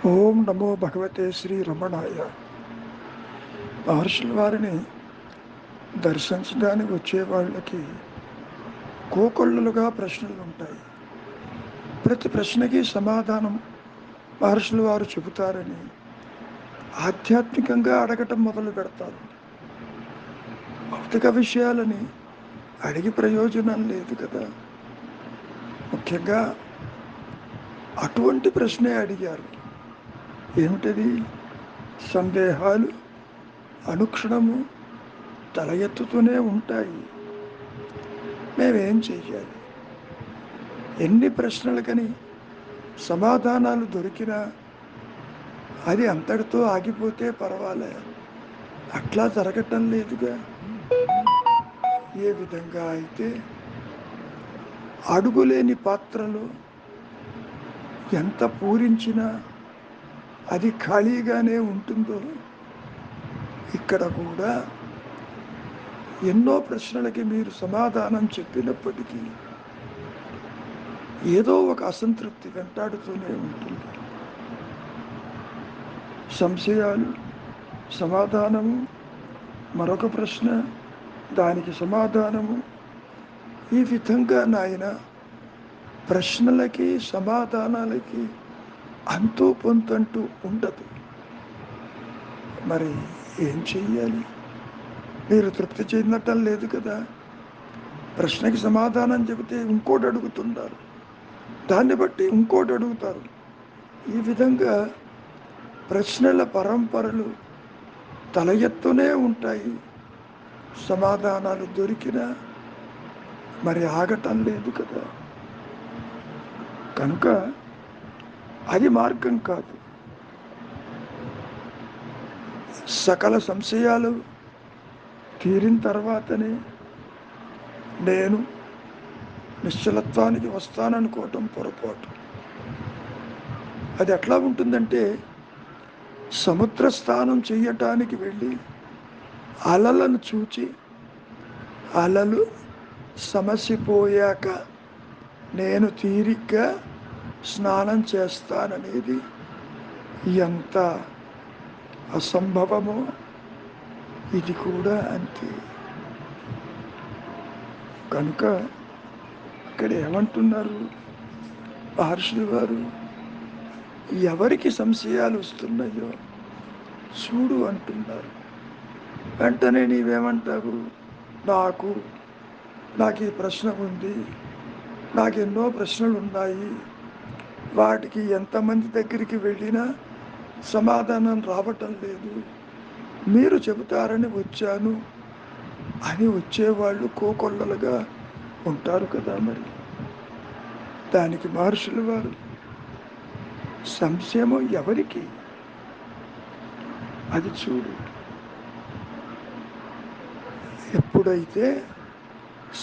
ఓం నమో భగవతే శ్రీ రమణాయ. మహర్షుల వారిని దర్శించడానికి వచ్చే వాళ్ళకి కోకొల్లలుగా ప్రశ్నలు ఉంటాయి. ప్రతి ప్రశ్నకి సమాధానం మహర్షుల వారు చెబుతారని ఆధ్యాత్మికంగా అడగటం మొదలు పెడతారు. భౌతిక విషయాలని అడిగి ప్రయోజనం లేదు కదా. ముఖ్యంగా అటువంటి ప్రశ్నే అడిగారు. ఏమిటది? సందేహాలు అనుక్షణము తల ఎత్తుతూనే ఉంటాయి. మేమేం చెయ్యాలి? ఎన్ని ప్రశ్నలకని సమాధానాలు దొరికినా అది అంతటితో ఆగిపోతే పర్వాలే, అట్లా జరగటం లేదుగా. ఏ విధంగా అయితే అడుగులేని పాత్రలో ఎంత పూరించినా అది ఖాళీగానే ఉంటుందో, ఇక్కడ కూడా ఎన్నో ప్రశ్నలకి మీరు సమాధానం చెప్పినప్పటికీ ఏదో ఒక అసంతృప్తి వెంటాడుతూనే ఉంటుంది. సంశయాలు, సమాధానము, మరొక ప్రశ్న, దానికి సమాధానము, ఈ విధంగా నాయన ప్రశ్నలకి సమాధానాలకి అంతూ పొంతంటూ ఉండదు. మరి ఏం చెయ్యాలి? మీరు తృప్తి చెందటం లేదు కదా. ప్రశ్నకి సమాధానం చెబితే ఇంకోటి అడుగుతున్నారు, దాన్ని బట్టి ఇంకోటి అడుగుతారు. ఈ విధంగా ప్రశ్నల పరంపరలు తల ఎత్తునే ఉంటాయి. సమాధానాలు దొరికినా మరి ఆగటం లేదు కదా. కనుక అది మార్గం కాదు. సకల సంశయాలు తీరిన తర్వాతనే నేను నిశ్చలత్వానికి వస్తాననుకోవటం పొరపాటు. అది ఎట్లా ఉంటుందంటే, సముద్ర స్నానం చెయ్యటానికి వెళ్ళి అలలను చూచి అలలు సమసిపోయాక నేను తీరిగ్గా స్నానం చేస్తాననేది ఎంత అసంభవమో ఇది కూడా అంతే. కనుక ఇక్కడ ఏమంటున్నారు మహర్షులు వారు? ఎవరికి సంశయాలు వస్తున్నాయో చూడు అంటున్నారు. వెంటనే నీవేమంటావు? నాకు ఈ ప్రశ్న ఉంది, నాకెన్నో ప్రశ్నలు ఉన్నాయి, వాటికి ఎంతమంది దగ్గరికి వెళ్ళినా సమాధానం రావటం లేదు, మీరు చెబుతారని వచ్చాను అని వచ్చేవాళ్ళు కోకొల్లలుగా ఉంటారు కదా. మరి దానికి మహర్షులు వారు సంశయము ఎవరికి అది చూడు. ఎప్పుడైతే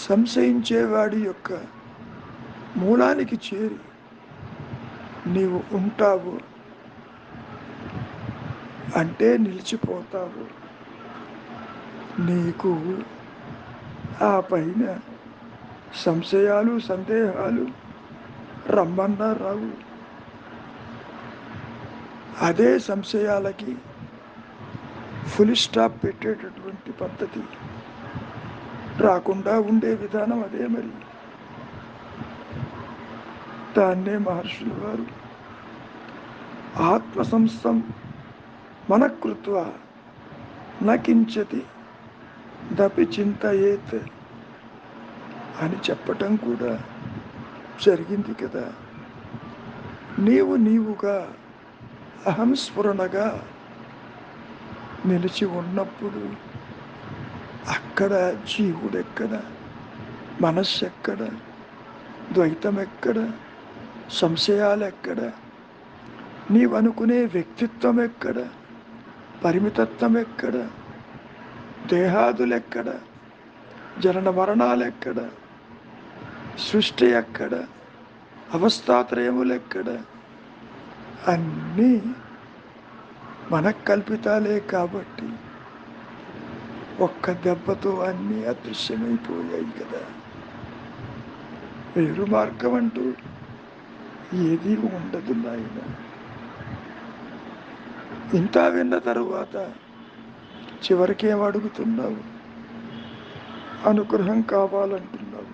సంశయించేవాడి యొక్క మూలానికి చేరి నీవు ఉంటావు అంటే నిలిచిపోతావు. నీకు ఆ పైన సంశయాలు సందేహాలు రమ్మన్నా రావు. అదే సంశయాలకి ఫుల్ స్టాప్ పెట్టేటటువంటి పద్ధతి. రాకుండా ఉండే విధానం అదే. మరి దాన్నే మహర్షులు వారు ఆత్మసంస్థం మనకృత్వ నకించతి దపి చింతయేత్ అని చెప్పటం కూడా జరిగింది కదా. నీవుగా అహంస్ఫురణగా నిలిచి ఉన్నప్పుడు అక్కడ జీవుడెక్కడ, మనస్సు ఎక్కడ, ద్వైతం ఎక్కడ, సంశయాలు ఎక్కడ, నీవనుకునే వ్యక్తిత్వం ఎక్కడ, పరిమితత్వం ఎక్కడ, దేహాదులెక్కడ, జనన మరణాలెక్కడ, సృష్టి ఎక్కడ, అవస్థాత్రయములెక్కడ? అన్నీ మనకల్పితాలే కాబట్టి ఒక్క దెబ్బతో అన్నీ అదృశ్యమైపోయాయి కదా. వేరు మార్గం అంటూ ఏది ఉండదు నాయన. ఇంత విన్న తరువాత చివరికి ఏం అడుగుతున్నావు? అనుగ్రహం కావాలంటున్నావు.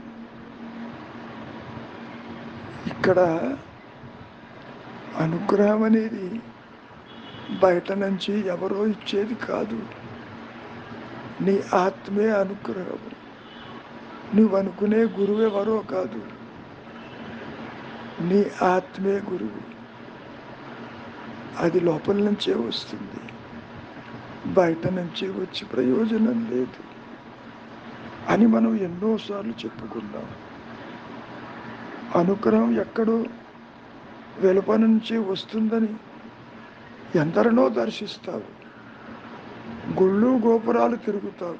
ఇక్కడ అనుగ్రహం అనేది బయట నుంచి ఎవరో ఇచ్చేది కాదు. నీ ఆత్మే అనుగ్రహం. నువ్వు అనుకునే గురువు ఎవరో కాదు, నీ ఆత్మే గురువు. అది లోపల నుంచే వస్తుంది, బయట నుంచి వచ్చి ప్రయోజనం లేదు అని మనం ఎన్నోసార్లు చెప్పుకున్నాం. అనుగ్రహం ఎక్కడో వెలుప నుంచి వస్తుందని ఎందరినో దర్శిస్తావు, గుళ్ళు గోపురాలు తిరుగుతావు,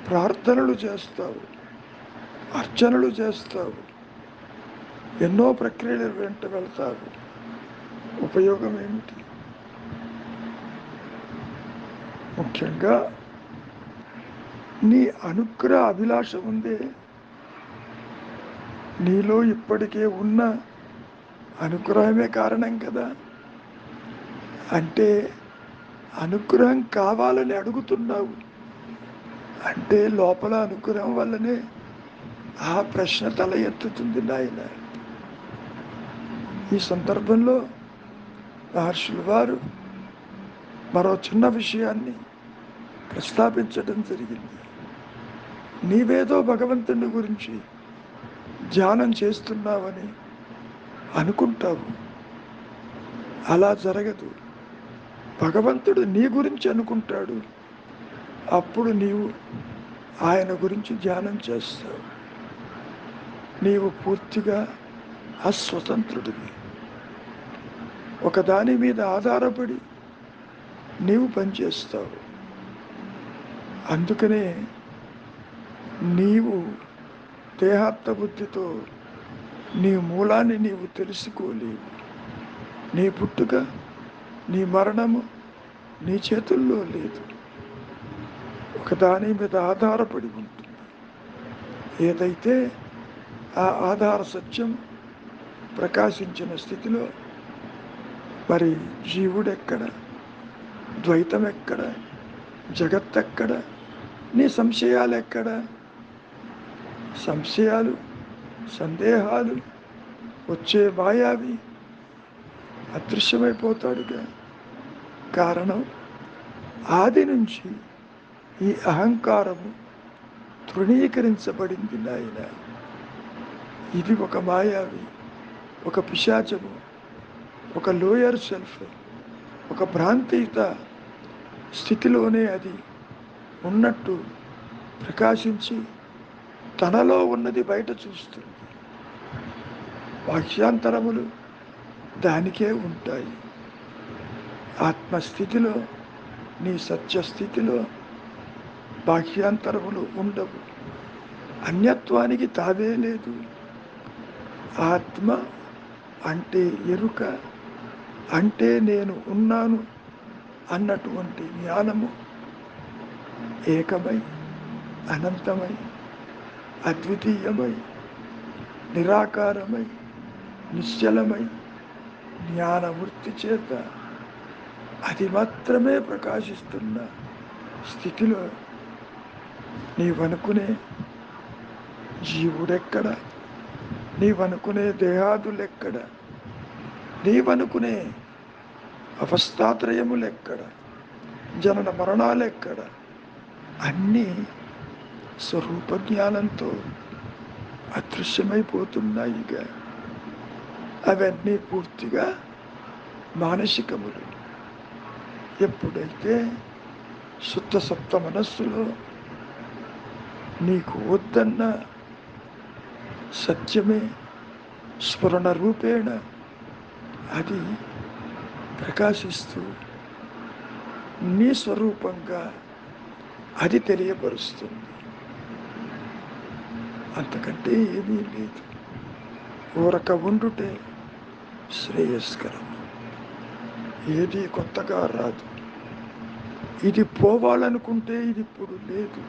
ప్రార్థనలు చేస్తావు, అర్చనలు చేస్తావు, ఎన్నో ప్రక్రియలు వెంట వెళ్తావు. ఉపయోగం ఏమిటి? ముఖ్యంగా నీ అనుగ్రహ అభిలాష ఉందే, నీలో ఇప్పటికే ఉన్న అనుగ్రహమే కారణం కదా. అంటే అనుగ్రహం కావాలని అడుగుతున్నావు అంటే లోపల అనుగ్రహం వల్లనే ఆ ప్రశ్న తల ఎత్తుతుంది నాయన. ఈ సందర్భంలో మహర్షుల వారు మరో చిన్న విషయాన్ని ప్రస్తావించడం జరిగింది. నీవేదో భగవంతుని గురించి ధ్యానం చేస్తున్నావని అనుకుంటావు, అలా జరగదు. భగవంతుడు నీ గురించి అనుకుంటాడు, అప్పుడు నీవు ఆయన గురించి ధ్యానం చేస్తావు. నీవు పూర్తిగా అస్వతంత్రుడివి. ఒకదాని మీద ఆధారపడి నీవు పనిచేస్తావు. అందుకనే నీవు దేహాత్మ బుద్ధితో నీ మూలాన్ని నీవు తెలుసుకోలేవు. నీ పుట్టుక, నీ మరణము నీ చేతుల్లో లేదు, ఒకదాని మీద ఆధారపడి ఉంటుంది. ఏదైతే ఆ ఆధార సత్యం ప్రకాశించిన స్థితిలో మరి జీవుడెక్కడ, ద్వైతం ఎక్కడ, జగత్తెక్కడ, నీ సంశయాలు ఎక్కడ? సంశయాలు, సందేహాలు వచ్చే మాయావి అదృశ్యమైపోతాడుగా. కారణం ఆది నుంచి ఈ అహంకారము తృణీకరించబడింది నాయన. ఇది ఒక మాయావి, ఒక పిశాచము, ఒక లోయర్ సెల్ఫ్, ఒక భ్రాంతియుత స్థితిలోనే అది ఉన్నట్టు ప్రకాశించి తనలో ఉన్నది బయట చూస్తుంది. వాక్యాంతరములు దానికే ఉంటాయి. ఆత్మస్థితిలో, నీ సత్యస్థితిలో బాహ్యాంతరములు ఉండవు. అన్యత్వానికి తావే లేదు. ఆత్మ అంటే ఎరుక, అంటే నేను ఉన్నాను అన్నటువంటి జ్ఞానము ఏకమై, అనంతమై, అద్వితీయమై, నిరాకారమై, నిశ్చలమై, జ్ఞానవృత్తి చేత అది మాత్రమే ప్రకాశిస్తున్న స్థితిలో నీవనుకునే జీవుడెక్కడ, నీవనుకునే దేహాదులెక్కడ, నీవనుకునే అవస్థాత్రయములెక్కడ, జనన మరణాలెక్కడ, అన్నీ స్వరూప జ్ఞానంతో అదృశ్యమైపోతున్నాయిగా. అవన్నీ పూర్తిగా మానసికములు. ఎప్పుడైతే శుద్ధ సప్త మనస్సులో నీకు వద్దన్న సత్యమే స్ఫురణ రూపేణ అది ప్రకాశిస్తూ నీ స్వరూపంగా అది తెలియపరుస్తుంది. అంతకంటే ఏమీ లేదు. ఊరక ఉండుటే శ్రేయస్కరం. ఏది కొత్తగా రాదు. ఇది పోవాలనుకుంటే ఇది ఇప్పుడు లేదు,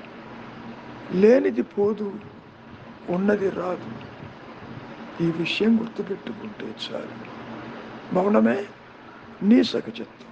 లేనిది పోదు, ఉన్నది రాదు. ఈ విషయం గుర్తుపెట్టుకుంటే చాలు. మౌనమే నీ సహజత్వం.